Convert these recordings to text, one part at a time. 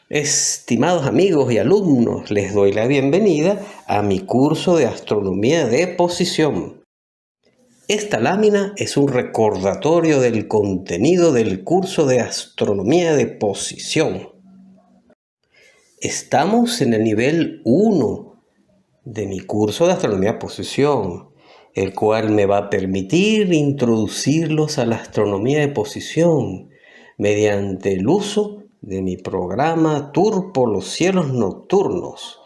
Estimados amigos y alumnos, les doy la bienvenida a mi curso de astronomía de posición. Esta lámina es un recordatorio del contenido del curso de astronomía de posición. Estamos en el nivel 1 de mi curso de astronomía de posición, el cual me va a permitir introducirlos a la astronomía de posición mediante el uso de mi programa Tour por los cielos nocturnos.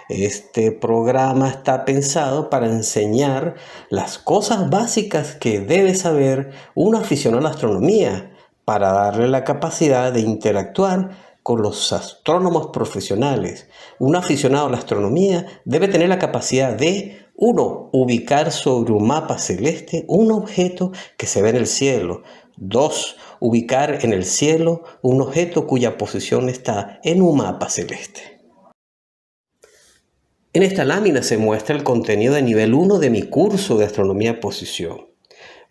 Este programa está pensado para enseñar las cosas básicas que debe saber un aficionado a la astronomía para darle la capacidad de interactuar con los astrónomos profesionales. Un aficionado a la astronomía debe tener la capacidad de 1. Ubicar sobre un mapa celeste un objeto que se ve en el cielo. 2. Ubicar en el cielo un objeto cuya posición está en un mapa celeste. En esta lámina se muestra el contenido de nivel 1 de mi curso de astronomía de posición.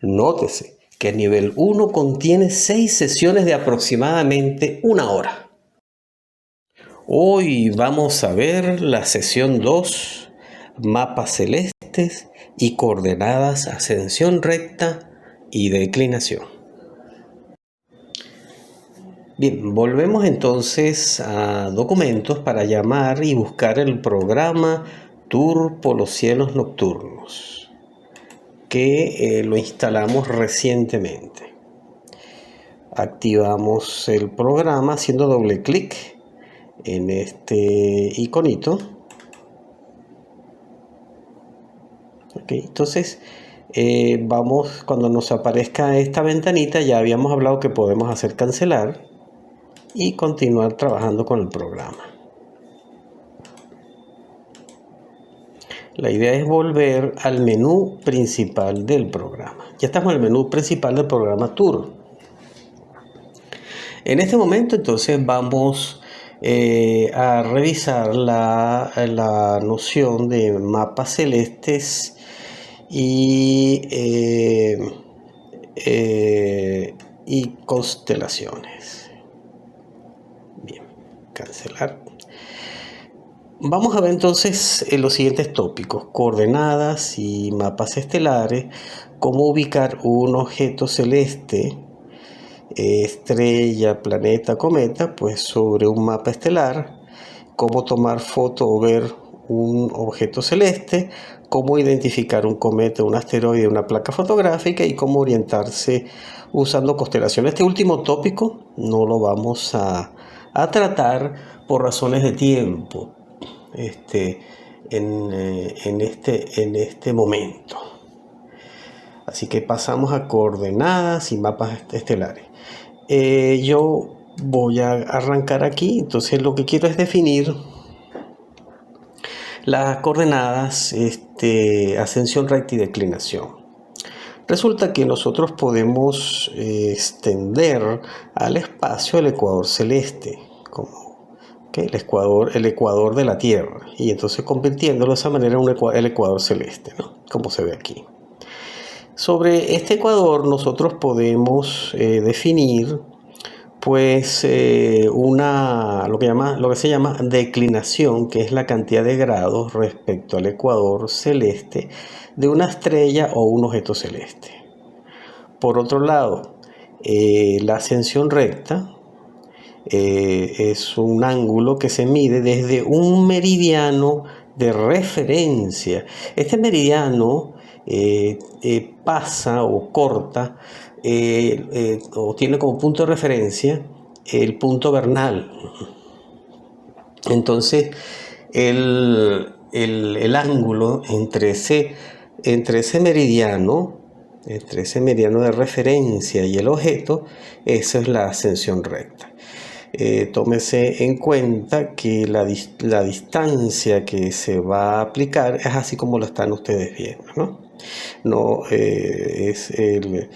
Nótese que el nivel 1 contiene 6 sesiones de aproximadamente 1 hora. Hoy vamos a ver la sesión 2, mapas celestes y coordenadas ascensión recta y declinación. Bien, volvemos entonces a documentos para llamar y buscar el programa Tour por los cielos nocturnos, que lo instalamos recientemente. Activamos el programa haciendo doble clic en este iconito. Entonces cuando nos aparezca esta ventanita, ya habíamos hablado que podemos hacer cancelar y continuar trabajando con el programa. La idea es volver al menú principal del programa. Ya estamos en el menú principal del programa Tour. En este momento entonces vamos a revisar la noción de mapas celestes y constelaciones. Bien, cancelar. Vamos a ver entonces los siguientes tópicos: coordenadas y mapas estelares, cómo ubicar un objeto celeste, estrella, planeta, cometa, pues sobre un mapa estelar, cómo tomar foto o ver un objeto celeste, cómo identificar un cometa, un asteroide, una placa fotográfica y cómo orientarse usando constelaciones. Este último tópico no lo vamos a tratar por razones de tiempo en este momento. Así que pasamos a coordenadas y mapas estelares. Yo voy a arrancar aquí. Entonces lo que quiero es definir las coordenadas ascensión recta y declinación. Resulta que nosotros podemos extender al espacio el ecuador celeste, como el ecuador de la Tierra, y entonces convirtiéndolo de esa manera en el ecuador celeste, ¿no? Como se ve aquí. Sobre este ecuador nosotros podemos definir pues lo que se llama declinación, que es la cantidad de grados respecto al ecuador celeste de una estrella o un objeto celeste. Por otro lado, la ascensión recta es un ángulo que se mide desde un meridiano de referencia. Este meridiano pasa o corta o tiene como punto de referencia el punto vernal. Entonces el ángulo entre ese meridiano de referencia y el objeto, esa es la ascensión recta. Tómese en cuenta que la distancia que se va a aplicar es así como lo están ustedes viendo, ¿no? No es el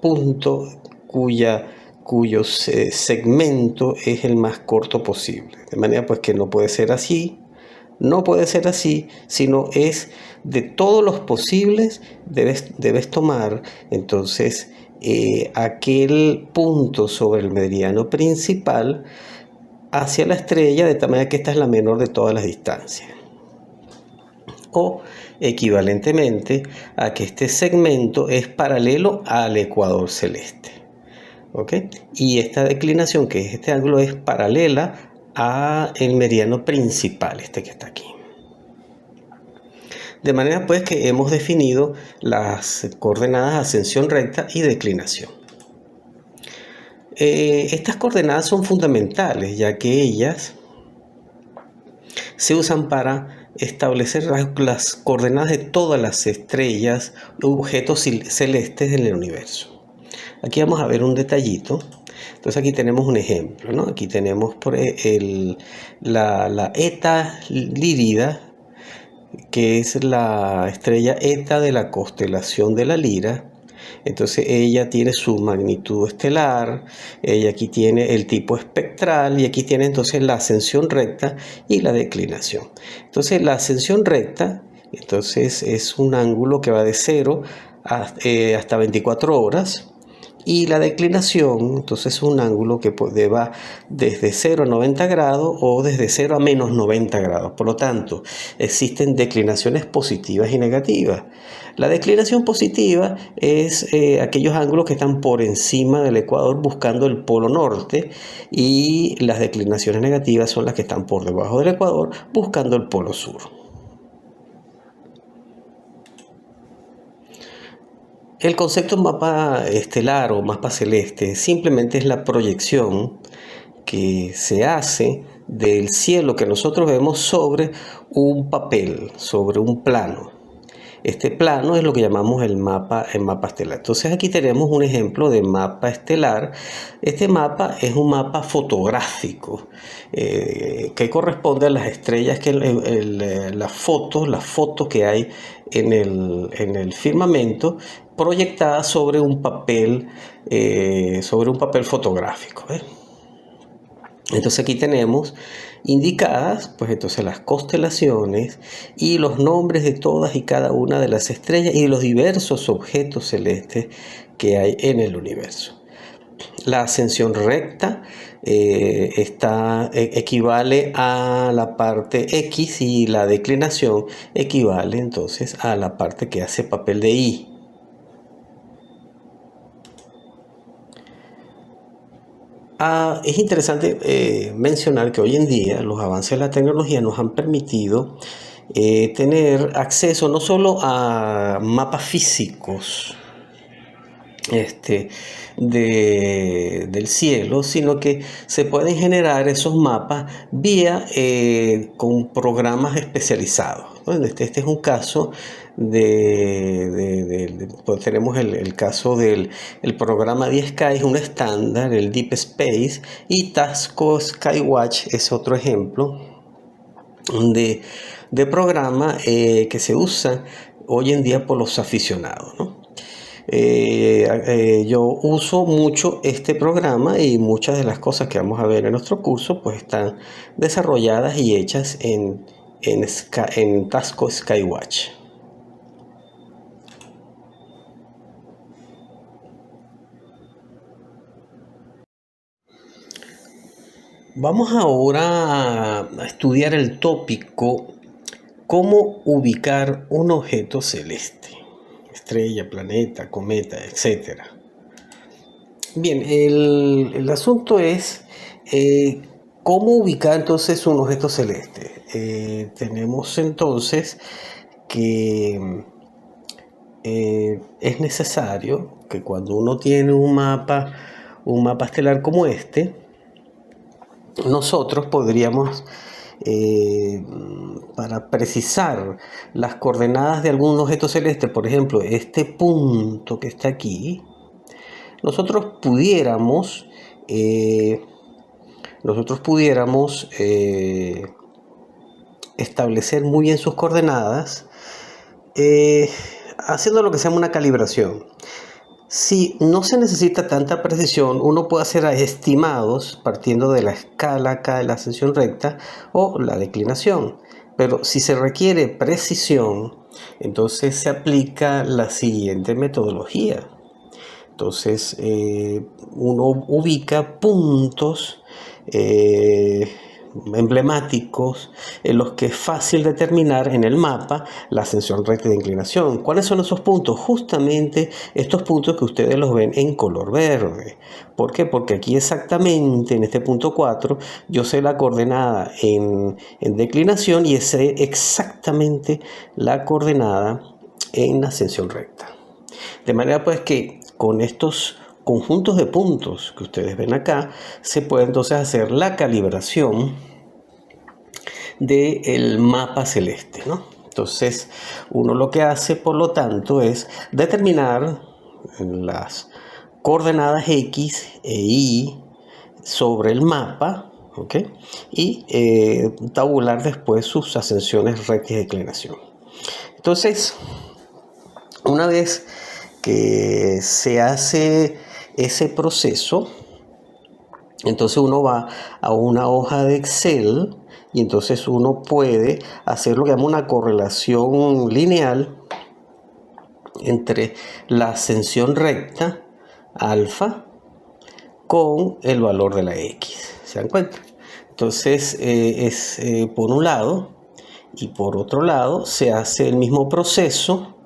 punto cuyo segmento es el más corto posible. De manera pues que no puede ser así, sino es de todos los posibles debes tomar entonces aquel punto sobre el meridiano principal hacia la estrella, de tal manera que esta es la menor de todas las distancias. O equivalentemente a que este segmento es paralelo al ecuador celeste. ¿Ok? Y esta declinación, que es este ángulo, es paralela al meridiano principal, este que está aquí. De manera pues que hemos definido las coordenadas ascensión recta y declinación. Estas coordenadas son fundamentales, ya que ellas se usan para establecer las coordenadas de todas las estrellas u objetos celestes en el universo. Aquí vamos a ver un detallito. Entonces aquí tenemos un ejemplo, ¿no? Aquí tenemos la Eta Lírida, que es la estrella Eta de la constelación de la Lira. Entonces ella tiene su magnitud estelar, ella aquí tiene el tipo espectral y aquí tiene entonces la ascensión recta y la declinación. Entonces la ascensión recta entonces es un ángulo que va de 0 hasta 24 horas. Y la declinación, entonces, es un ángulo que va desde 0 a 90 grados o desde 0 a menos 90 grados. Por lo tanto, existen declinaciones positivas y negativas. La declinación positiva es aquellos ángulos que están por encima del ecuador buscando el polo norte, y las declinaciones negativas son las que están por debajo del ecuador buscando el polo sur. El concepto mapa estelar o mapa celeste simplemente es la proyección que se hace del cielo que nosotros vemos sobre un papel, sobre un plano. Este plano es lo que llamamos el mapa estelar. Entonces aquí tenemos un ejemplo de mapa estelar. Este mapa es un mapa fotográfico que corresponde a las estrellas, que las fotos que hay en el firmamento, proyectadas sobre un papel fotográfico. Entonces aquí tenemos indicadas pues entonces las constelaciones y los nombres de todas y cada una de las estrellas y de los diversos objetos celestes que hay en el universo. La ascensión recta equivale a la parte X, y la declinación equivale entonces a la parte que hace papel de Y. Es interesante mencionar que hoy en día los avances de la tecnología nos han permitido tener acceso no solo a mapas físicos del cielo, sino que se pueden generar esos mapas vía con programas especializados. Este es un caso pues tenemos el caso del programa D-Sky, es un estándar, el Deep Space, y TASCO Skywatch es otro ejemplo de programa que se usa hoy en día por los aficionados, ¿no? Yo uso mucho este programa, y muchas de las cosas que vamos a ver en nuestro curso pues están desarrolladas y hechas en TASCO Skywatch. Vamos ahora a estudiar el tópico cómo ubicar un objeto celeste, estrella, planeta, cometa, etc. Bien, el asunto es cómo ubicar entonces un objeto celeste. Tenemos entonces que es necesario que cuando uno tiene un mapa estelar como este, nosotros podríamos, para precisar las coordenadas de algún objeto celeste, por ejemplo, este punto que está aquí, nosotros pudiéramos establecer muy bien sus coordenadas haciendo lo que se llama una calibración. Si no se necesita tanta precisión, uno puede hacer estimados partiendo de la escala acá de la ascensión recta o la declinación. Pero si se requiere precisión, entonces se aplica la siguiente metodología. Entonces uno ubica puntos emblemáticos en los que es fácil determinar en el mapa la ascensión recta de inclinación. ¿Cuáles son esos puntos? Justamente estos puntos que ustedes los ven en color verde. ¿Por qué? Porque aquí exactamente en este punto 4 yo sé la coordenada en declinación y sé exactamente la coordenada en ascensión recta. De manera pues que con estos conjuntos de puntos que ustedes ven acá, se puede entonces hacer la calibración del mapa celeste, ¿no? Entonces, uno lo que hace, por lo tanto, es determinar las coordenadas X e Y sobre el mapa, ¿ok? Y tabular después sus ascensiones rectas de declinación. Entonces, una vez que se hace ese proceso, entonces uno va a una hoja de Excel y entonces uno puede hacer lo que llama una correlación lineal entre la ascensión recta alfa con el valor de la X. ¿Se dan cuenta? Entonces por un lado, y por otro lado se hace el mismo proceso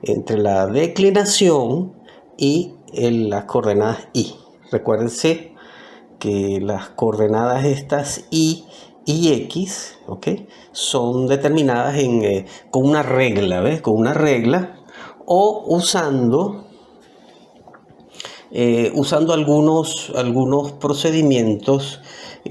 entre la declinación y las coordenadas Y. Recuérdense que las coordenadas estas Y y X, ¿ok?, son determinadas con una regla, ¿ves? Con una regla o usando algunos procedimientos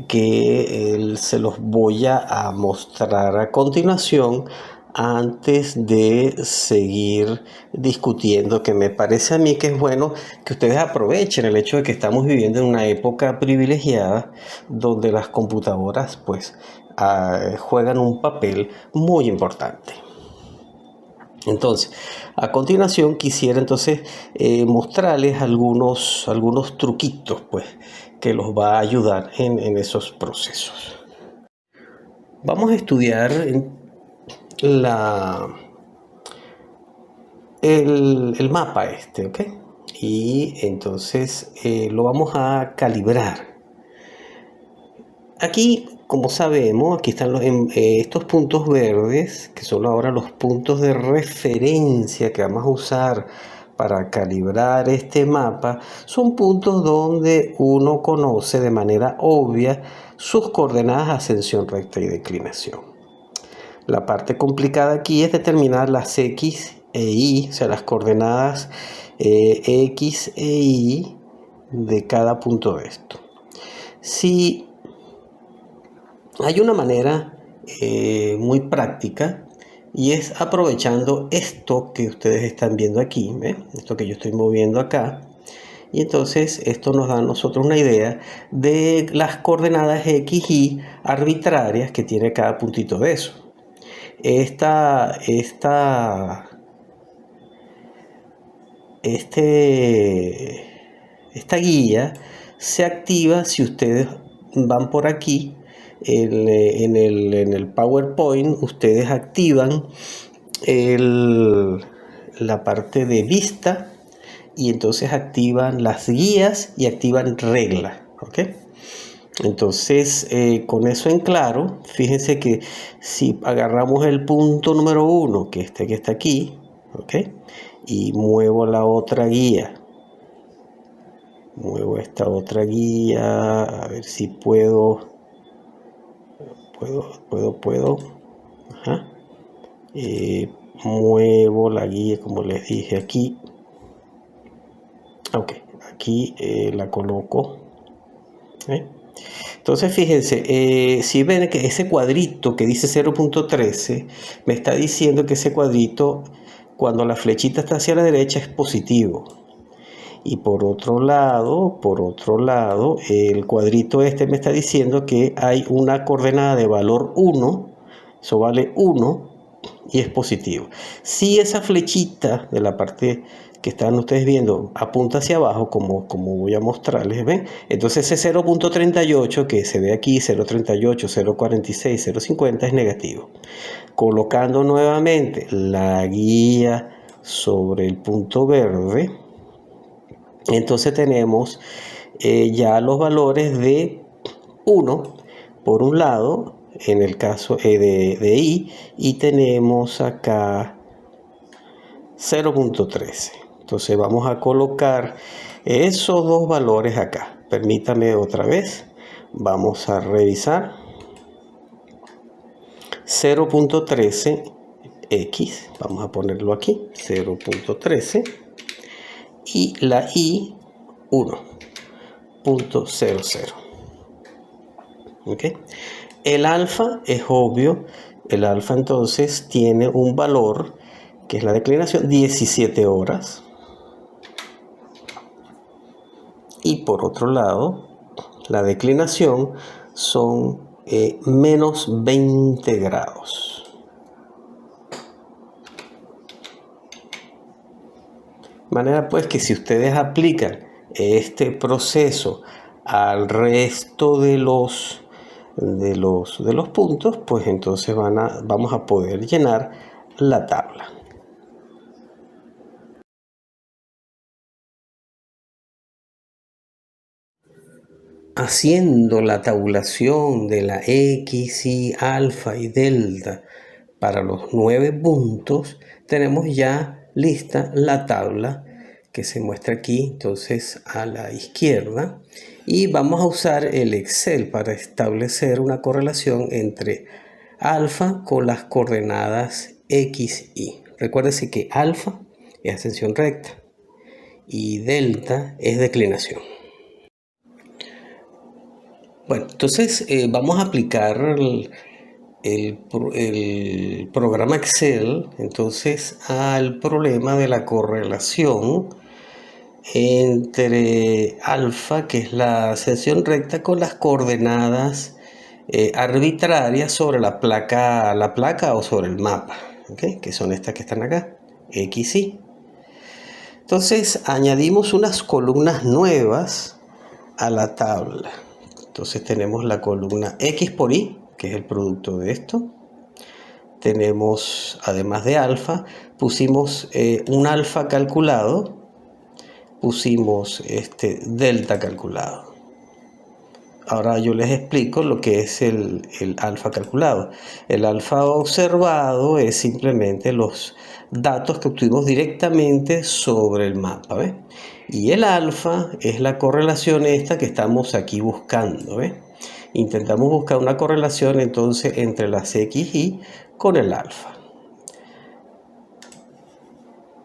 que se los voy a mostrar a continuación antes de seguir discutiendo, que me parece a mí que es bueno que ustedes aprovechen el hecho de que estamos viviendo en una época privilegiada donde las computadoras pues juegan un papel muy importante. Entonces, a continuación quisiera entonces mostrarles algunos truquitos pues que los va a ayudar en esos procesos. Vamos a estudiar el mapa ¿ok? Y entonces lo vamos a calibrar. Aquí, como sabemos, aquí están estos puntos verdes, que son ahora los puntos de referencia que vamos a usar para calibrar este mapa. Son puntos donde uno conoce de manera obvia sus coordenadas de ascensión recta y declinación. La parte complicada aquí es determinar las X e Y, o sea, las coordenadas X e Y de cada punto de esto. Si hay una manera muy práctica y es aprovechando esto que ustedes están viendo aquí, ¿eh? Esto que yo estoy moviendo acá. Y entonces esto nos da a nosotros una idea de las coordenadas X y arbitrarias que tiene cada puntito de eso. Esta guía se activa si ustedes van por aquí en el PowerPoint. Ustedes activan la parte de vista y entonces activan las guías y activan reglas, ¿ok? Entonces con eso en claro, fíjense que si agarramos el punto número 1, que está aquí, ¿ok?, y muevo la otra guía, muevo esta otra guía, a ver si puedo. Ajá. Muevo la guía como les dije aquí. Ok, aquí la coloco. Entonces fíjense, si ven que ese cuadrito que dice 0.13 me está diciendo que ese cuadrito, cuando la flechita está hacia la derecha, es positivo. Y por otro lado, el cuadrito me está diciendo que hay una coordenada de valor 1, eso vale 1 y es positivo. Si esa flechita de la parte que están ustedes viendo apunta hacia abajo, como voy a mostrarles, ¿ven? Entonces ese 0.38 que se ve aquí, 0.38, 0.46, 0.50 es negativo. Colocando nuevamente la guía sobre el punto verde, Entonces tenemos ya los valores de 1 por un lado, en el caso de I, y tenemos acá 0.13. Entonces vamos a colocar esos dos valores acá. Permítame otra vez. Vamos a revisar. 0.13x, vamos a ponerlo aquí, 0.13, y la I 1.00. ¿Ok? El alfa es obvio, el alfa entonces tiene un valor que es la declinación 17 horas, y por otro lado la declinación son menos 20 grados. De manera pues que si ustedes aplican este proceso al resto de los puntos, pues entonces vamos a poder llenar la tabla. Haciendo la tabulación de la X, Y, alfa y delta para los 9 puntos, tenemos ya lista la tabla que se muestra aquí, entonces a la izquierda, y vamos a usar el Excel para establecer una correlación entre alfa con las coordenadas X, Y. Recuérdese que alfa es ascensión recta y delta es declinación. Bueno, entonces vamos a aplicar el programa Excel entonces al problema de la correlación entre alfa, que es la ascensión recta, con las coordenadas arbitrarias sobre la placa o sobre el mapa, ¿okay? Que son estas que están acá, X, Y. Entonces añadimos unas columnas nuevas a la tabla. Entonces tenemos la columna X por Y, que es el producto de esto. Tenemos, además de alfa, pusimos un alfa calculado, pusimos delta calculado. Ahora yo les explico lo que es el alfa calculado. El alfa observado es simplemente los datos que obtuvimos directamente sobre el mapa, ¿ves? Y el alfa es la correlación esta que estamos aquí buscando, ¿ves? Intentamos buscar una correlación entonces entre las X y con el alfa.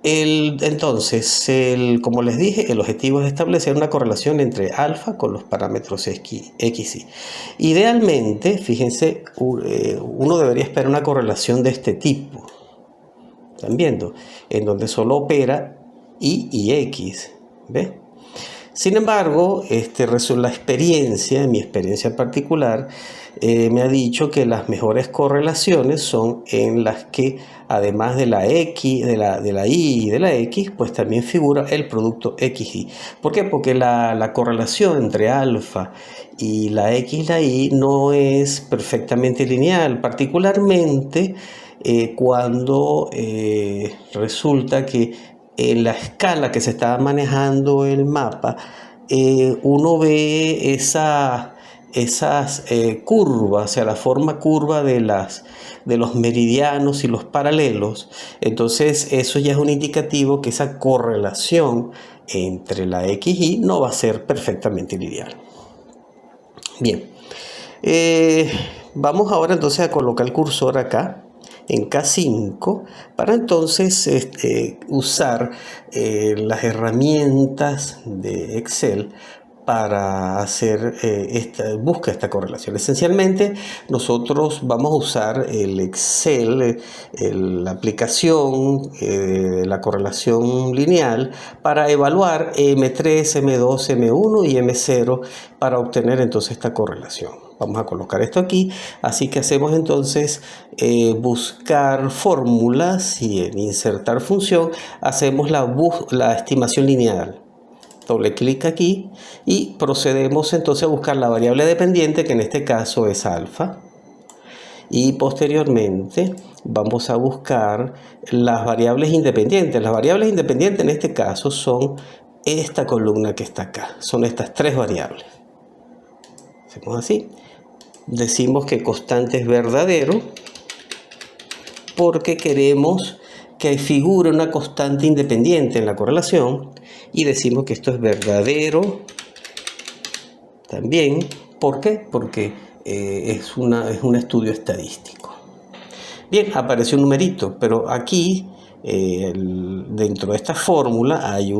Entonces, como les dije, el objetivo es establecer una correlación entre alfa con los parámetros X, Y. Idealmente, fíjense, uno debería esperar una correlación de este tipo. ¿Están viendo? En donde solo opera Y y X. ¿Ves? Sin embargo, la experiencia, mi experiencia particular, me ha dicho que las mejores correlaciones son en las que, además de la X, de la Y y de la X, pues también figura el producto XY. ¿Por qué? Porque la correlación entre alfa y la X y la Y no es perfectamente lineal, particularmente cuando resulta que en la escala que se está manejando el mapa, uno ve esas curvas, o sea, la forma curva de los meridianos y los paralelos. Entonces eso ya es un indicativo que esa correlación entre la X y Y no va a ser perfectamente lineal. Bien, vamos ahora entonces a colocar el cursor acá en K5 para entonces usar las herramientas de Excel para hacer busca esta correlación. Esencialmente nosotros vamos a usar el Excel, la aplicación la correlación lineal para evaluar M3, M2, M1 y M0 para obtener entonces esta correlación. Vamos a colocar esto aquí, así que hacemos entonces buscar fórmulas y en insertar función hacemos la estimación lineal. Doble clic aquí y procedemos entonces a buscar la variable dependiente, que en este caso es alfa, y posteriormente vamos a buscar las variables independientes. Las variables independientes en este caso son esta columna que está acá. Son estas tres variables. Hacemos así. Decimos que constante es verdadero porque queremos que figure una constante independiente en la correlación, y decimos que esto es verdadero también. ¿Por qué? Porque es un estudio estadístico. Bien, apareció un numerito, pero aquí dentro de esta fórmula hay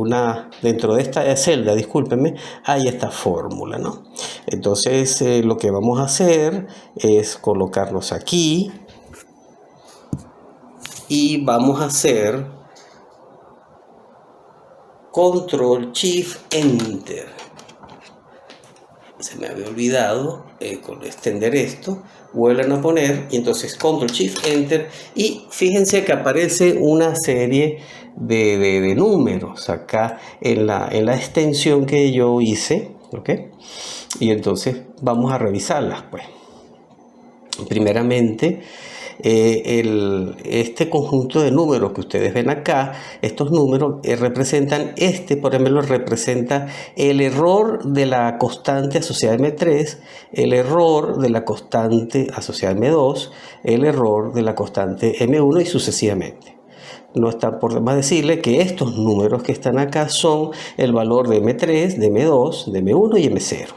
dentro de esta celda, discúlpenme, hay esta fórmula, ¿no? Entonces lo que vamos a hacer es colocarnos aquí y vamos a hacer Control Shift Enter. Se me había olvidado con extender esto. Vuelven a poner y entonces Control Shift Enter, y fíjense que aparece una serie de números acá en la extensión que yo hice, ¿ok? Y entonces vamos a revisarlas, pues. Primeramente, este conjunto de números que ustedes ven acá, estos números representan, por ejemplo, representa el error de la constante asociada a M3, el error de la constante asociada a M2, el error de la constante M1 y sucesivamente. No está por demás decirle que estos números que están acá son el valor de M3, de M2, de M1 y M0.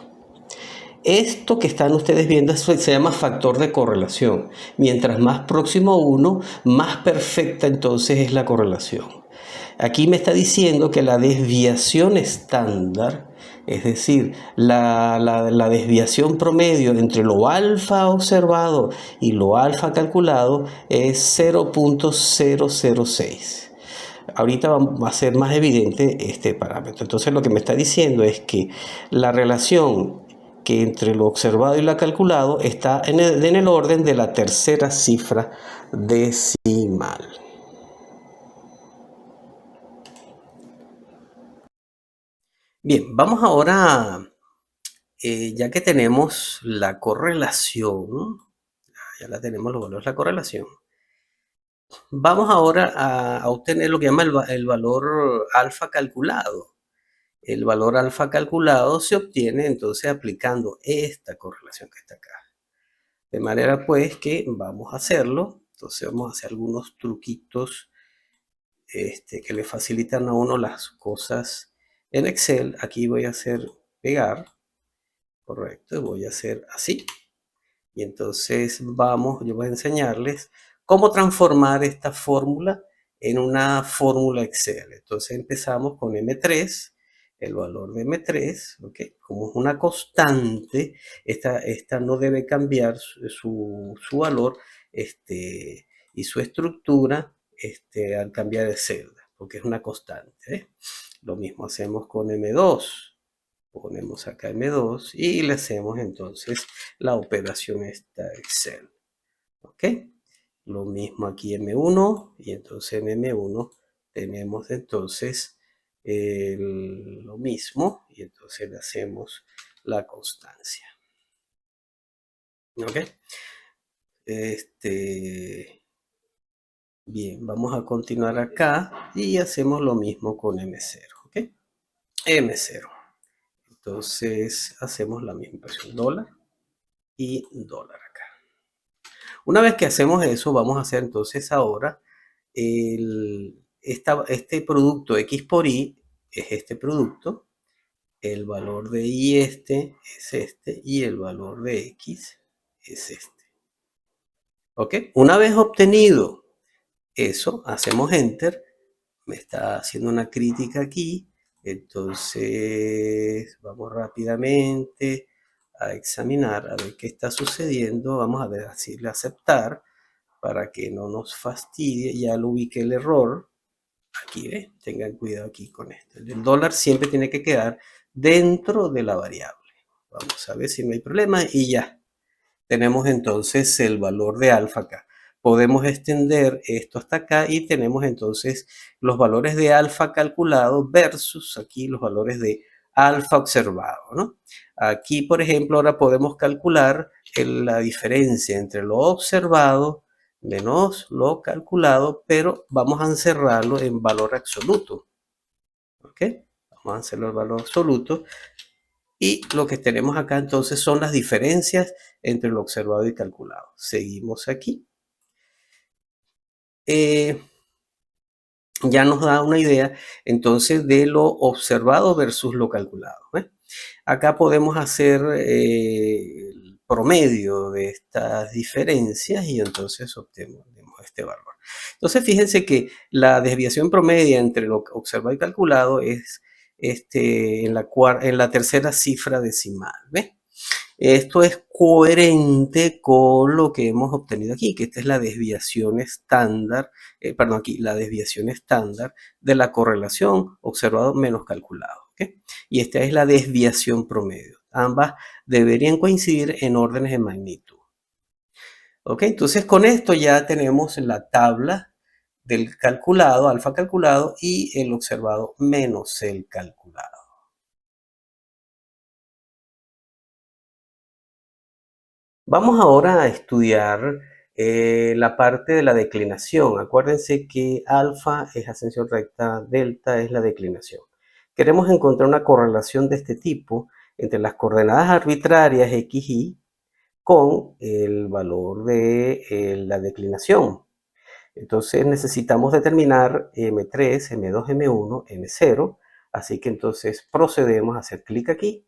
Esto que están ustedes viendo se llama factor de correlación. Mientras más próximo a 1, más perfecta entonces es la correlación. Aquí me está diciendo que la desviación estándar, es decir, la desviación promedio entre lo alfa observado y lo alfa calculado, es 0.006. Ahorita va a ser más evidente este parámetro. Entonces lo que me está diciendo es que la relación que entre lo observado y lo calculado está en el orden de la tercera cifra decimal. Bien, vamos ahora, ya que tenemos la correlación, ya la tenemos los valores de la correlación, vamos ahora a obtener lo que llama el valor alfa calculado. El valor alfa calculado se obtiene entonces aplicando esta correlación que está acá. De manera pues que vamos a hacerlo. Entonces vamos a hacer algunos truquitos que le facilitan a uno las cosas en Excel. Aquí voy a hacer pegar, correcto, voy a hacer así. Y entonces yo voy a enseñarles cómo transformar esta fórmula en una fórmula Excel. Entonces empezamos con M3, el valor de M3, ¿ok? Como es una constante, esta no debe cambiar su valor y su estructura al cambiar de celda, porque es una constante, ¿eh? Lo mismo hacemos con M2. Ponemos acá M2 y le hacemos entonces la operación esta Excel. ¿Ok? Lo mismo aquí M1, y entonces en M1 tenemos entonces lo mismo, y entonces le hacemos la constancia. ¿Ok? Bien, vamos a continuar acá y hacemos lo mismo con M0. ¿Ok? M0. Entonces hacemos la misma expresión, dólar y dólar acá. Una vez que hacemos eso, vamos a hacer entonces ahora este producto X por Y es este producto, el valor de Y es este, y el valor de X es este. ¿Ok? Una vez obtenido eso, hacemos Enter. Me está haciendo una crítica aquí. Entonces vamos rápidamente a examinar a ver qué está sucediendo. Vamos a decirle aceptar para que no nos fastidie. Ya lo ubiqué el error. Aquí, ¿ves? Tengan cuidado aquí con esto. El dólar siempre tiene que quedar dentro de la variable. Vamos a ver si no hay problema y ya. Tenemos entonces el valor de alfa acá. Podemos extender esto hasta acá y tenemos entonces los valores de alfa calculado versus aquí los valores de alfa observado, ¿no? Aquí, por ejemplo, ahora podemos calcular la diferencia entre lo observado menos lo calculado, pero vamos a encerrarlo en valor absoluto. ¿Ok? Vamos a hacerlo al valor absoluto. Y lo que tenemos acá entonces son las diferencias entre lo observado y calculado. Seguimos aquí. Ya nos da una idea entonces de lo observado versus lo calculado. Acá podemos hacer el promedio de estas diferencias y entonces obtenemos este valor. Entonces fíjense que la desviación promedia entre lo observado y calculado es en la tercera cifra decimal. ¿Ves? Esto es coherente con lo que hemos obtenido aquí, que esta es la desviación estándar, perdón, aquí la desviación estándar de la correlación observado menos calculado. ¿Okay? Y esta es la desviación promedio. Ambas deberían coincidir en órdenes de magnitud. ¿Ok? Entonces con esto ya tenemos la tabla del calculado, alfa calculado, y el observado menos el calculado. Vamos ahora a estudiar la parte de la declinación. Acuérdense que alfa es ascensión recta, delta es la declinación. Queremos encontrar una correlación de este tipo entre las coordenadas arbitrarias x, y con el valor de la declinación. Entonces necesitamos determinar M3, M2, M1, M0. Así que entonces procedemos a hacer clic aquí.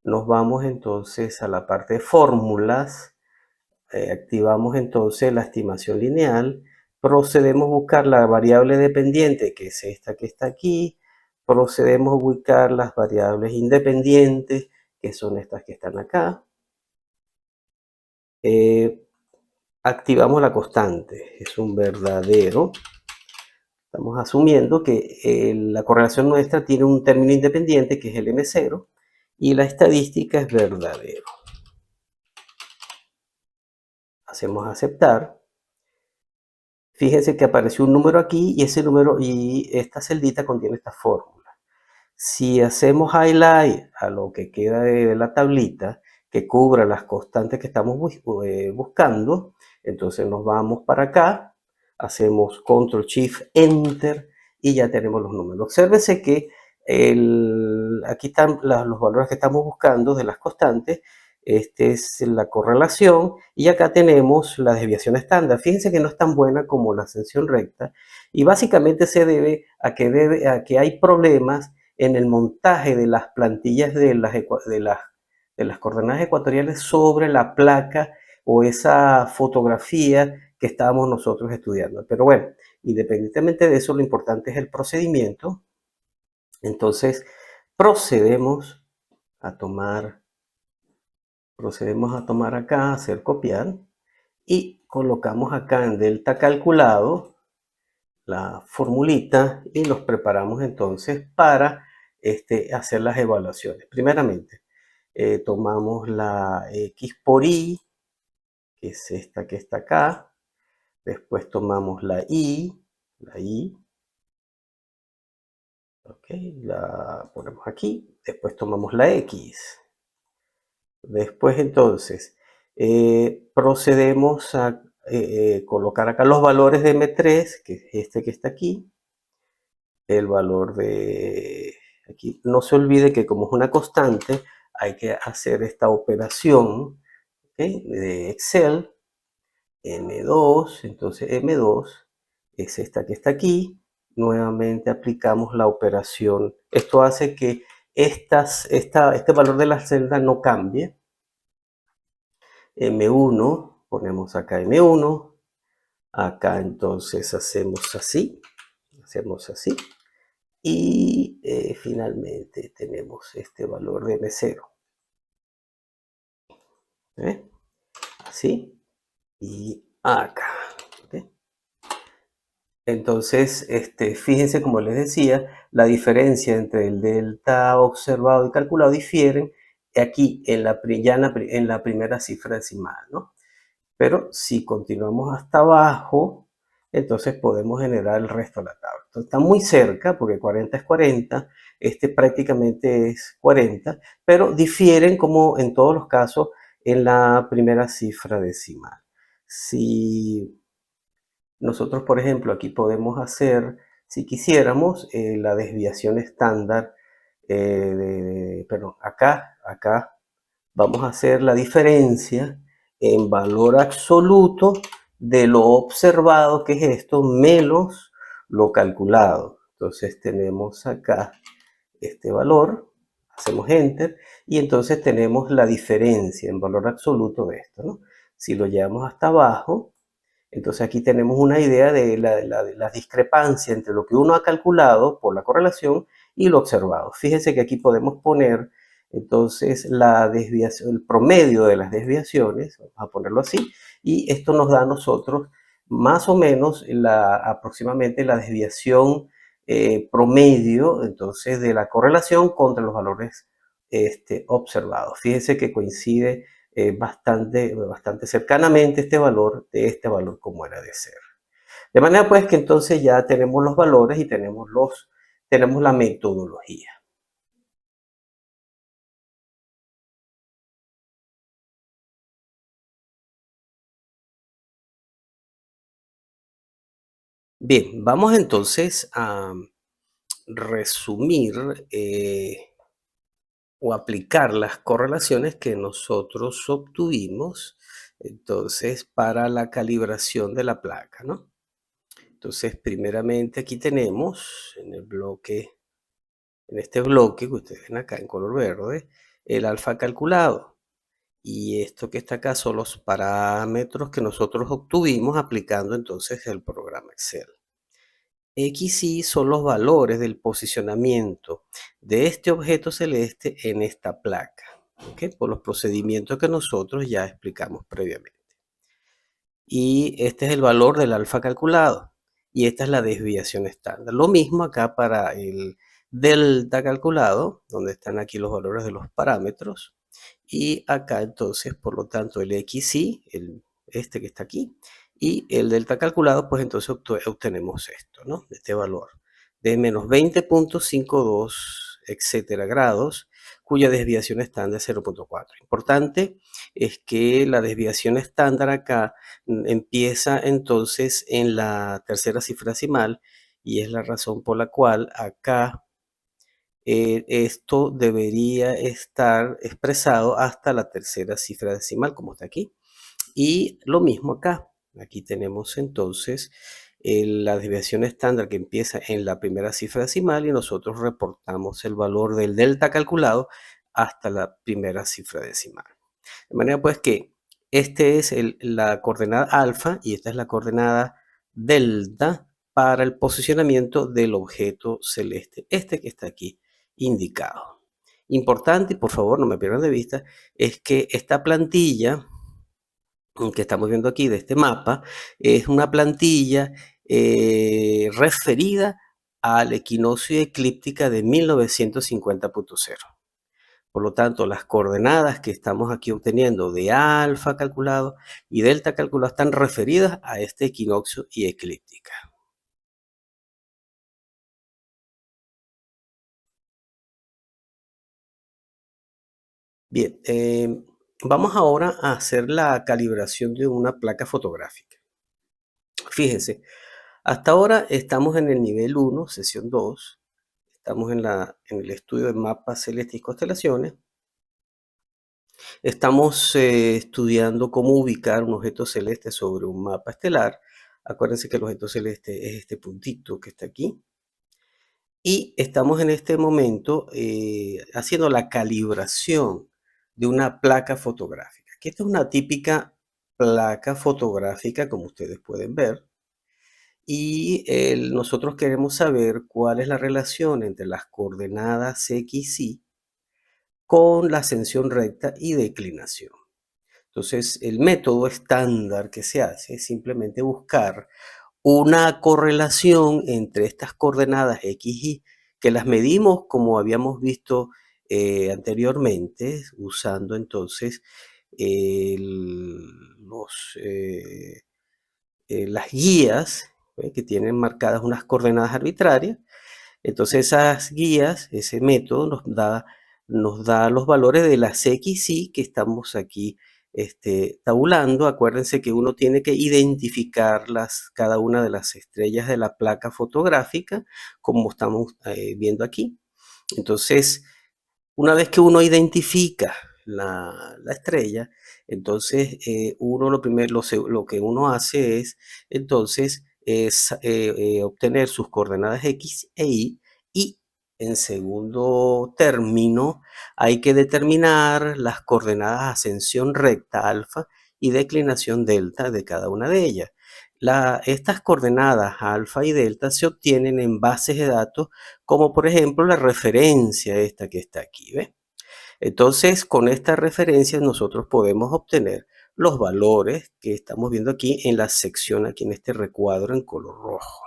Nos vamos entonces a la parte de fórmulas. Activamos entonces la estimación lineal, procedemos a buscar la variable dependiente, que es esta que está aquí, procedemos a ubicar las variables independientes, que son estas que están acá. Activamos la constante, es un verdadero. Estamos asumiendo que la correlación nuestra tiene un término independiente, que es el M0, y la estadística es verdadero. Hacemos aceptar. Fíjense que apareció un número aquí y ese número y esta celdita contiene esta fórmula. Si hacemos highlight a lo que queda de la tablita que cubra las constantes que estamos buscando, entonces nos vamos para acá, hacemos control shift enter y ya tenemos los números. Obsérvense que aquí están los valores que estamos buscando de las constantes. Esta es la correlación y acá tenemos la desviación estándar. Fíjense que no es tan buena como la ascensión recta y básicamente se debe a que hay problemas en el montaje de las plantillas de las coordenadas ecuatoriales sobre la placa o esa fotografía que estábamos nosotros estudiando. Pero bueno, independientemente de eso, lo importante es el procedimiento. Entonces, procedemos a tomar acá, hacer copiar y colocamos acá en delta calculado la formulita y nos preparamos entonces para hacer las evaluaciones. Primeramente, tomamos la x por y, que es esta que está acá. Después tomamos la y, ok, la ponemos aquí. Después tomamos la x. Después entonces procedemos a colocar acá los valores de M3, que es este que está aquí. El valor de aquí. No se olvide que como es una constante, hay que hacer esta operación, ¿okay?, de Excel. M2, entonces M2 es esta que está aquí. Nuevamente aplicamos la operación. Esto hace que este valor de la celda no cambie. M1, ponemos acá M1. Acá entonces hacemos así. Y finalmente tenemos este valor de M0. Así. Y acá. ¿Okay? Entonces, fíjense, como les decía, la diferencia entre el delta observado y calculado difieren aquí en la primera cifra decimal, ¿no? Pero si continuamos hasta abajo, entonces podemos generar el resto de la tabla. Entonces, está muy cerca, porque 40 es 40, prácticamente es 40, pero difieren, como en todos los casos, en la primera cifra decimal. Si nosotros, por ejemplo, aquí podemos hacer, si quisiéramos, la desviación estándar perdón, acá vamos a hacer la diferencia en valor absoluto de lo observado, que es esto, menos lo calculado. Entonces tenemos acá este valor, hacemos enter y entonces tenemos la diferencia en valor absoluto de esto, ¿no? Si lo llevamos hasta abajo, entonces aquí tenemos una idea de la discrepancia entre lo que uno ha calculado por la correlación y lo observado. Fíjense que aquí podemos poner entonces la desviación, el promedio de las desviaciones, vamos a ponerlo así, y esto nos da a nosotros más o menos aproximadamente la desviación promedio entonces de la correlación contra los valores observados. Fíjense que coincide bastante cercanamente este valor de este valor como era de ser. De manera pues que entonces ya tenemos los valores y tenemos la metodología. Bien, vamos entonces a resumir o aplicar las correlaciones que nosotros obtuvimos entonces para la calibración de la placa, ¿no? Entonces, primeramente aquí tenemos en el bloque, en este bloque que ustedes ven acá en color verde, el alfa calculado. Y esto que está acá son los parámetros que nosotros obtuvimos aplicando entonces el programa Excel. X y son los valores del posicionamiento de este objeto celeste en esta placa, ¿ok? Por los procedimientos que nosotros ya explicamos previamente. Y este es el valor del alfa calculado. Y esta es la desviación estándar. Lo mismo acá para el delta calculado, donde están aquí los valores de los parámetros. Y acá entonces, por lo tanto, el XY, este que está aquí, y el delta calculado, pues entonces obtenemos esto, ¿no? Este valor de menos 20.52, etcétera, grados, cuya desviación estándar es 0.4. Importante es que la desviación estándar acá empieza entonces en la tercera cifra decimal y es la razón por la cual acá esto debería estar expresado hasta la tercera cifra decimal, como está aquí. Y lo mismo acá. Aquí tenemos entonces la desviación estándar que empieza en la primera cifra decimal y nosotros reportamos el valor del delta calculado hasta la primera cifra decimal. De manera pues que este es la coordenada alfa y esta es la coordenada delta para el posicionamiento del objeto celeste, este que está aquí indicado. Importante, y por favor no me pierdan de vista, es que esta plantilla que estamos viendo aquí de este mapa es una plantilla referida al equinoccio eclíptica de 1950.0. Por lo tanto, las coordenadas que estamos aquí obteniendo de alfa calculado y delta calculado están referidas a este equinoccio y eclíptica. Bien, vamos ahora a hacer la calibración de una placa fotográfica. Fíjense, hasta ahora estamos en el nivel 1, sesión 2. Estamos en el estudio de mapas celestes y constelaciones. Estamos estudiando cómo ubicar un objeto celeste sobre un mapa estelar. Acuérdense que el objeto celeste es este puntito que está aquí. Y estamos en este momento haciendo la calibración de una placa fotográfica. Que esta es una típica placa fotográfica, como ustedes pueden ver. Y nosotros queremos saber cuál es la relación entre las coordenadas X y con la ascensión recta y declinación. Entonces, el método estándar que se hace es simplemente buscar una correlación entre estas coordenadas X y que las medimos como habíamos visto anteriormente, usando entonces las guías que tienen marcadas unas coordenadas arbitrarias. Entonces esas guías, ese método nos da los valores de las X y que estamos aquí tabulando. Acuérdense que uno tiene que identificar cada una de las estrellas de la placa fotográfica, como estamos viendo aquí. Entonces, una vez que uno identifica la estrella, entonces uno lo que uno hace es entonces obtener sus coordenadas X e Y en segundo término hay que determinar las coordenadas ascensión recta alfa y declinación delta de cada una de ellas. Estas coordenadas alfa y delta se obtienen en bases de datos como por ejemplo la referencia esta que está aquí, ¿ves? Entonces, con esta referencia nosotros podemos obtener los valores que estamos viendo aquí en la sección, aquí en este recuadro en color rojo.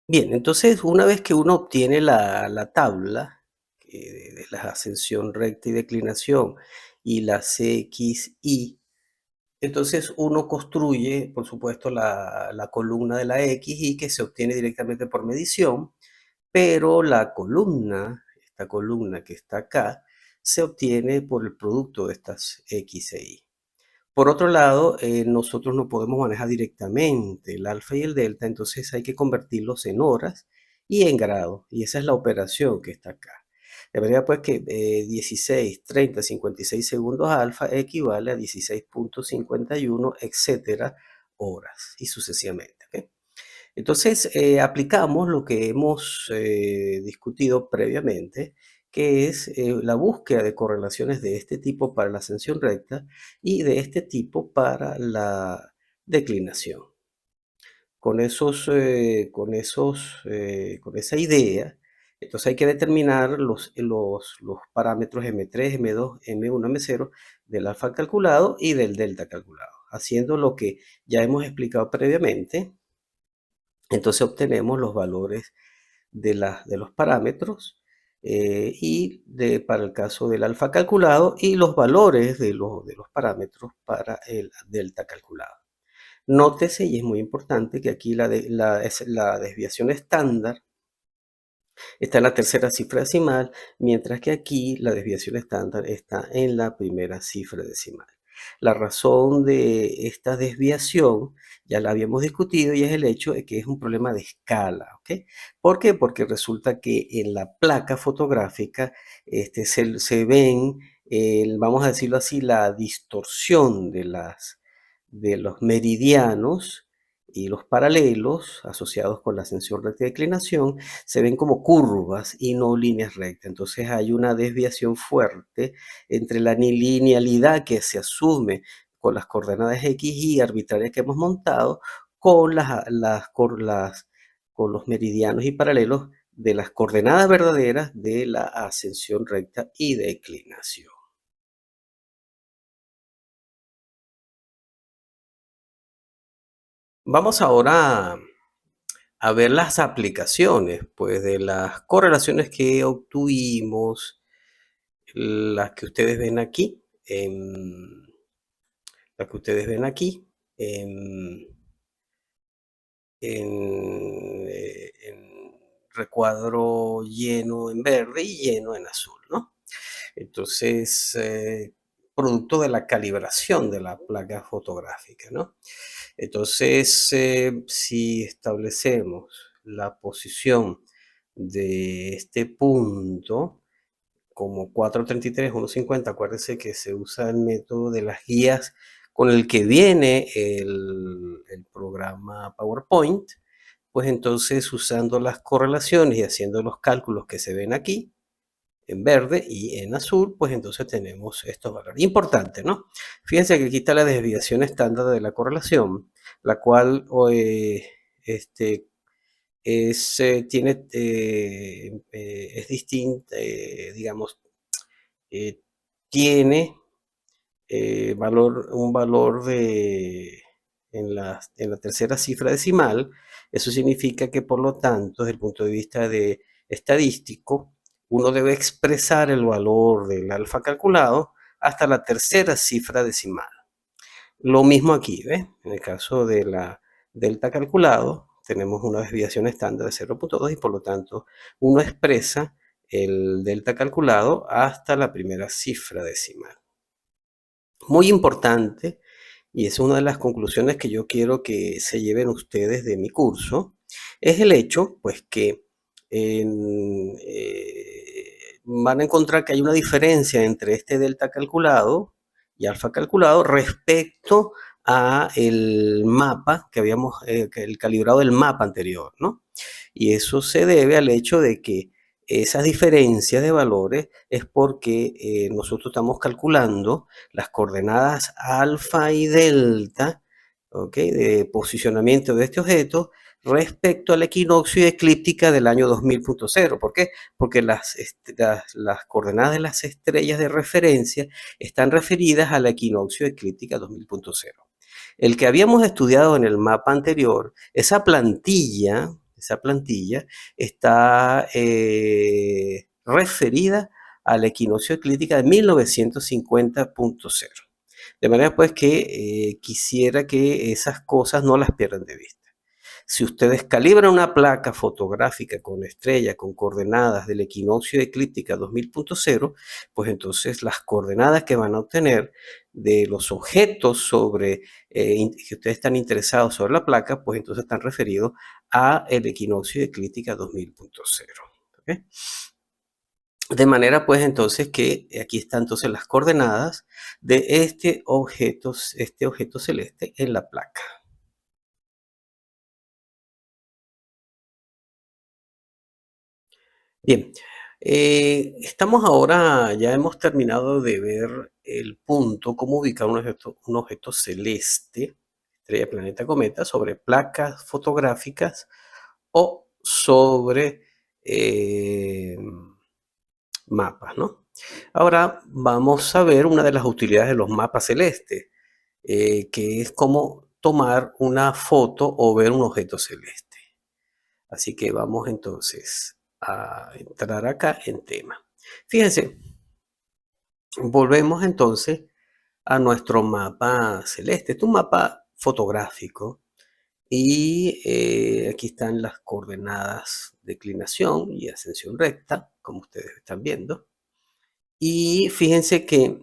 Bien, entonces una vez que uno obtiene la tabla de la ascensión recta y declinación y las X, Y, entonces uno construye, por supuesto, la columna de la X, Y que se obtiene directamente por medición. Pero esta columna que está acá, se obtiene por el producto de estas X e Y. Por otro lado, nosotros no podemos manejar directamente el alfa y el delta, entonces hay que convertirlos en horas y en grados, y esa es la operación que está acá. De manera pues que 16, 30, 56 segundos alfa equivale a 16.51, etcétera, horas, y sucesivamente. ¿Ok? Entonces, aplicamos lo que hemos discutido previamente, que es la búsqueda de correlaciones de este tipo para la ascensión recta y de este tipo para la declinación. Con esa idea, entonces hay que determinar los parámetros M3, M2, M1, M0 del alfa calculado y del delta calculado, haciendo lo que ya hemos explicado previamente. Entonces obtenemos los valores de los parámetros para el caso del alfa calculado y los valores de los parámetros para el delta calculado. Nótese, y es muy importante, que aquí la desviación estándar está en la tercera cifra decimal, mientras que aquí la desviación estándar está en la primera cifra decimal. La razón de esta desviación ya la habíamos discutido y es el hecho de que es un problema de escala, ¿ok? ¿Por qué? Porque resulta que en la placa fotográfica se ven, vamos a decirlo así, la distorsión de los meridianos y los paralelos asociados con la ascensión recta y declinación se ven como curvas y no líneas rectas. Entonces hay una desviación fuerte entre la linealidad que se asume con las coordenadas X y arbitrarias que hemos montado con con los meridianos y paralelos de las coordenadas verdaderas de la ascensión recta y declinación. Vamos ahora a ver las aplicaciones, pues, de las correlaciones que obtuvimos, las que ustedes ven aquí, las que ustedes ven aquí, en, en recuadro lleno en verde y lleno en azul, ¿no? Entonces, producto de la calibración de la placa fotográfica, ¿no? Entonces, si establecemos la posición de este punto como 433, 150, acuérdense que se usa el método de las guías con el que viene el programa PowerPoint, pues entonces usando las correlaciones y haciendo los cálculos que se ven aquí, en verde y en azul, pues entonces tenemos estos valores. Importante, ¿no? Fíjense que aquí está la desviación estándar de la correlación, la cual este, es distinta, digamos, eh, tiene un valor en la tercera cifra decimal. Eso significa que, por lo tanto, desde el punto de vista de estadístico, uno debe expresar el valor del alfa calculado hasta la tercera cifra decimal. Lo mismo aquí, ¿ves? En el caso de la delta calculado, tenemos una desviación estándar de 0.2 y por lo tanto uno expresa el delta calculado hasta la primera cifra decimal. Muy importante, y es una de las conclusiones que yo quiero que se lleven ustedes de mi curso, es el hecho, pues, que van a encontrar que hay una diferencia entre este delta calculado y alfa calculado respecto a el mapa que habíamos, el calibrado del mapa anterior, ¿no? Y eso se debe al hecho de que esas diferencias de valores es porque nosotros estamos calculando las coordenadas alfa y delta, ¿ok? De posicionamiento de este objeto respecto al equinoccio y eclíptica del año 2000.0. ¿Por qué? Porque las coordenadas de las estrellas de referencia están referidas a la equinoccio y eclíptica 2000.0. El que habíamos estudiado en el mapa anterior, esa plantilla está referida a la equinoccio eclíptica de 1950.0. De manera pues que quisiera que esas cosas no las pierdan de vista. Si ustedes calibran una placa fotográfica con estrella, con coordenadas del equinoccio eclíptica 2000.0, pues entonces las coordenadas que van a obtener de los objetos sobre que ustedes están interesados sobre la placa, pues entonces están referidos a el equinoccio eclíptica 2000.0. ¿Okay? De manera pues entonces que aquí están entonces las coordenadas de este objeto celeste en la placa. Bien, estamos ahora, ya hemos terminado de ver el punto, cómo ubicar un objeto celeste, estrella, planeta, cometa, sobre placas fotográficas o sobre eh, mapas, ¿no? Ahora vamos a ver una de las utilidades de los mapas celestes, que es cómo tomar una foto o ver un objeto celeste. Así que vamos entonces a entrar acá en tema. Fíjense, volvemos entonces a nuestro mapa celeste. Este es un mapa fotográfico y aquí están las coordenadas de declinación y ascensión recta, como ustedes están viendo. Y fíjense que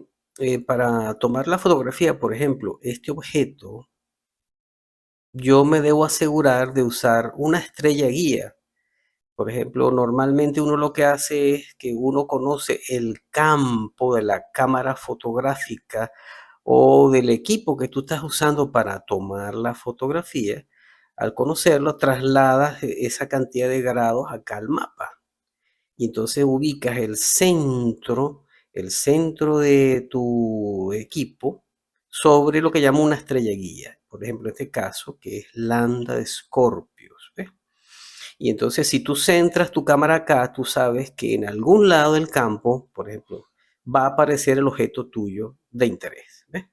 para tomar la fotografía, por ejemplo, este objeto, yo me debo asegurar de usar una estrella guía. Por ejemplo, normalmente uno lo que hace es que uno conoce el campo de la cámara fotográfica o del equipo que tú estás usando para tomar la fotografía. Al conocerlo, trasladas esa cantidad de grados acá al mapa. Y entonces ubicas el centro de tu equipo sobre lo que llamo una estrella guía. Por ejemplo, en este caso, que es Lambda de Scorpius. ¿Ves? Y entonces si tú centras tu cámara acá, tú sabes que en algún lado del campo, por ejemplo, va a aparecer el objeto tuyo de interés. ¿Ves?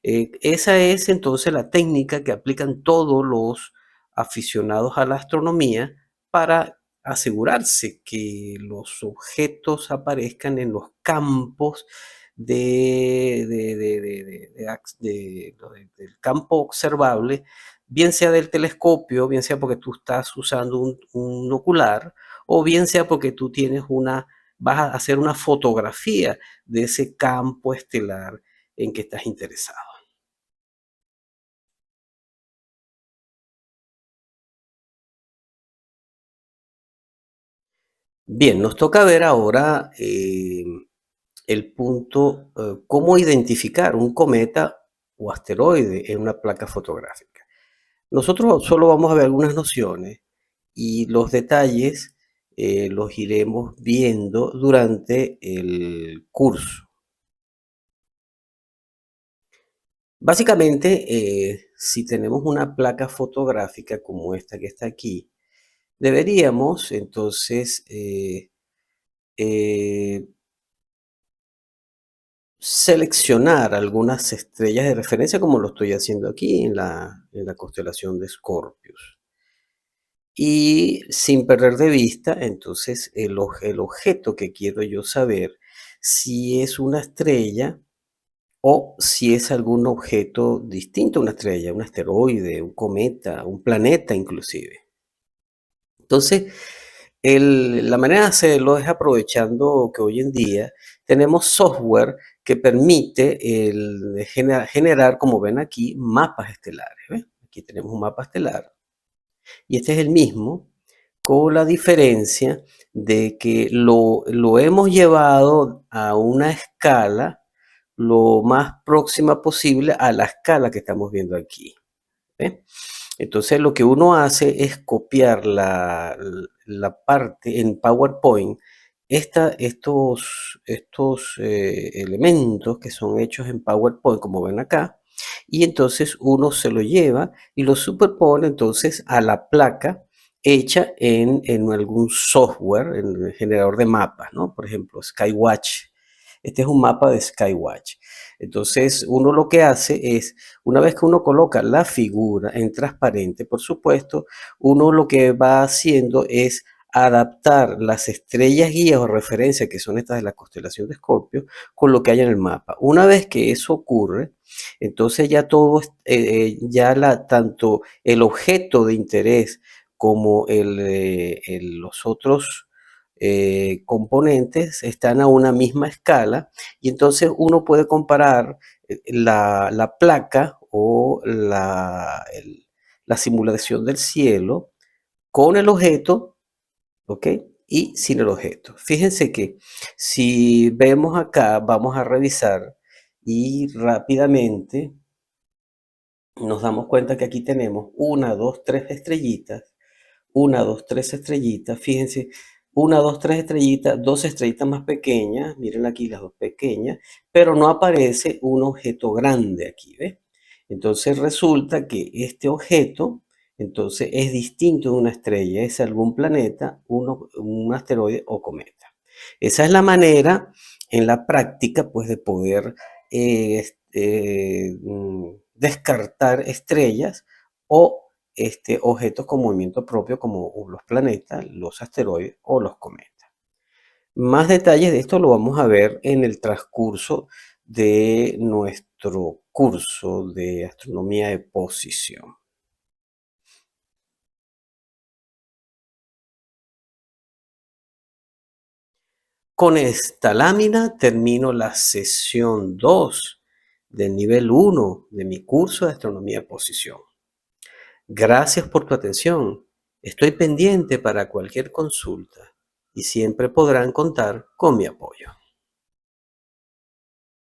Esa es entonces la técnica que aplican todos los aficionados a la astronomía para asegurarse que los objetos aparezcan en los campos del campo observable, bien sea del telescopio, bien sea porque tú estás usando un ocular, o bien sea porque tú vas a hacer una fotografía de ese campo estelar en que estás interesado. Bien, nos toca ver ahora el punto, cómo identificar un cometa o asteroide en una placa fotográfica. Nosotros solo vamos a ver algunas nociones y los detalles los iremos viendo durante el curso. Básicamente, si tenemos una placa fotográfica como esta que está aquí, deberíamos entonces eh, seleccionar algunas estrellas de referencia como lo estoy haciendo aquí en la constelación de Scorpius. Y sin perder de vista, entonces, el objeto que quiero yo saber si es una estrella o si es algún objeto distinto a una estrella, un asteroide, un cometa, un planeta inclusive. Entonces, la manera de hacerlo es aprovechando que hoy en día tenemos software que permite generar, como ven aquí, mapas estelares. ¿Ves? Aquí tenemos un mapa estelar y este es el mismo, con la diferencia de que lo hemos llevado a una escala lo más próxima posible a la escala que estamos viendo aquí. ¿Ves? Entonces lo que uno hace es copiar la parte en PowerPoint, estos elementos que son hechos en PowerPoint, como ven acá, y entonces uno se lo lleva y lo superpone entonces a la placa hecha en algún software, en el generador de mapas, ¿no? Por ejemplo, Skywatch. Este es un mapa de Skywatch. Entonces uno lo que hace es, una vez que uno coloca la figura en transparente, por supuesto, uno lo que va haciendo es adaptar las estrellas guías o referencias, que son estas de la constelación de Escorpio, con lo que hay en el mapa. Una vez que eso ocurre, entonces ya todo, tanto el objeto de interés como los otros componentes están a una misma escala y entonces uno puede comparar la placa o la simulación del cielo con el objeto, ¿ok? Y sin el objeto. Fíjense que si vemos acá, vamos a revisar y rápidamente nos damos cuenta que aquí tenemos una, dos, tres estrellitas, una, dos, tres estrellitas, fíjense, una, dos, tres estrellitas, dos estrellitas más pequeñas, miren aquí las dos pequeñas, pero no aparece un objeto grande aquí, ¿ves? Entonces resulta que este objeto, entonces es distinto de una estrella, es algún planeta, un asteroide o cometa. Esa es la manera en la práctica, pues, de poder descartar estrellas o objetos con movimiento propio como los planetas, los asteroides o los cometas. Más detalles de esto lo vamos a ver en el transcurso de nuestro curso de astronomía de posición. Con esta lámina termino la sesión 2 del nivel 1 de mi curso de astronomía de posición. Gracias por tu atención. Estoy pendiente para cualquier consulta y siempre podrán contar con mi apoyo.